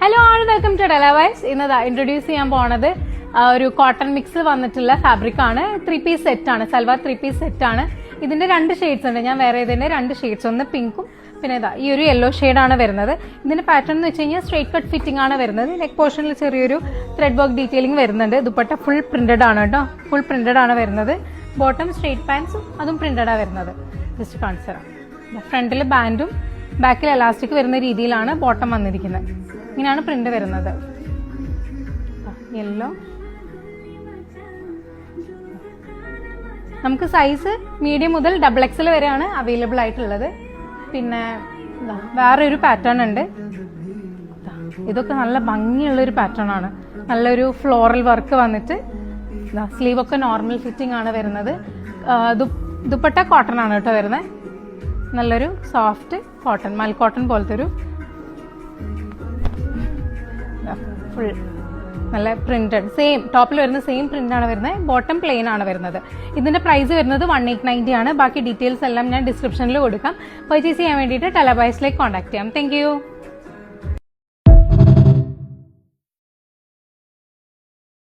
Hello all welcome to ഡെലവൈസ്. ഇന്നതാ introduce ചെയ്യാൻ പോണത് ഒരു കോട്ടൺ മിക്സിൽ വന്നിട്ടുള്ള ഫാബ്രിക് ആണ്. 3 പീസ് സെറ്റ് ആണ്, സൽവാർ 3 പീസ് സെറ്റ് ആണ്. ഇതിന്റെ 2 ഷെയ്ഡ്സ് ഉണ്ട്. ഞാൻ വേറെ ഇതിന്റെ 2 ഷെയ്ഡ്സ്, ഒന്ന് പിങ്കും പിന്നെ ഇതാ ഈ ഒരു യെല്ലോ ഷെയ്ഡാണ് വരുന്നത്. ഇതിന്റെ പാറ്റേൺ എന്ന് വെച്ച് കഴിഞ്ഞാൽ സ്ട്രേറ്റ് കട്ട് ഫിറ്റിംഗ് ആണ് വരുന്നത്. നെക്ക് പോർഷനിൽ ചെറിയൊരു ത്രെഡ് വർക്ക് ഡീറ്റെയിലിംഗ് വരുന്നുണ്ട്. ദുപ്പട്ട ഫുൾ പ്രിന്റഡ് ആണ് കേട്ടോ, ഫുൾ പ്രിന്റഡ് ആണ് വരുന്നത്. ബോട്ടം സ്ട്രേറ്റ് പാൻസും അതും പ്രിന്റഡാണ് വരുന്നത്. ജസ്റ്റ് കാണിച്ചു തരാം. ഫ്രണ്ടിൽ ബാൻഡും ബാക്കിൽ എലാസ്റ്റിക് വരുന്ന രീതിയിലാണ് ബോട്ടം വന്നിരിക്കുന്നത്. ഇങ്ങനെയാണ് പ്രിന്റ് വരുന്നത്. യെല്ലോ നമുക്ക് സൈസ് മീഡിയം മുതൽ XXL വരെയാണ് അവൈലബിൾ ആയിട്ടുള്ളത്. പിന്നെ വേറൊരു പാറ്റേൺ ഉണ്ട്. ഇതൊക്കെ നല്ല ഭംഗിയുള്ളൊരു പാറ്റേൺ ആണ്. നല്ലൊരു ഫ്ലോറൽ വർക്ക് വന്നിട്ട് സ്ലീവ് ഒക്കെ നോർമൽ ഫിറ്റിംഗ് ആണ് വരുന്നത്. ദുപ്പട്ട കോട്ടൺ ആണ് കേട്ടോ വരുന്നത്. നല്ലൊരു സോഫ്റ്റ് കോട്ടൺ, മൽ കോട്ടൺ പോലത്തെ ഒരു ഫുൾ നല്ല പ്രിന്റഡ് സെയിം ടോപ്പിൽ വരുന്ന സെയിം പ്രിന്റ് ആണ് വരുന്നത്. ബോട്ടം പ്ലെയിൻ ആണ് വരുന്നത്. ഇതിന്റെ പ്രൈസ് വരുന്നത് 1890 ആണ്. ബാക്കി ഡീറ്റെയിൽസ് എല്ലാം ഞാൻ ഡിസ്ക്രിപ്ഷനിൽ കൊടുക്കാം. പർച്ചേസ് ചെയ്യാൻ വേണ്ടിയിട്ട് ടെലബൈസിലേക്ക് കോൺടാക്ട് ചെയ്യാം. Thank you.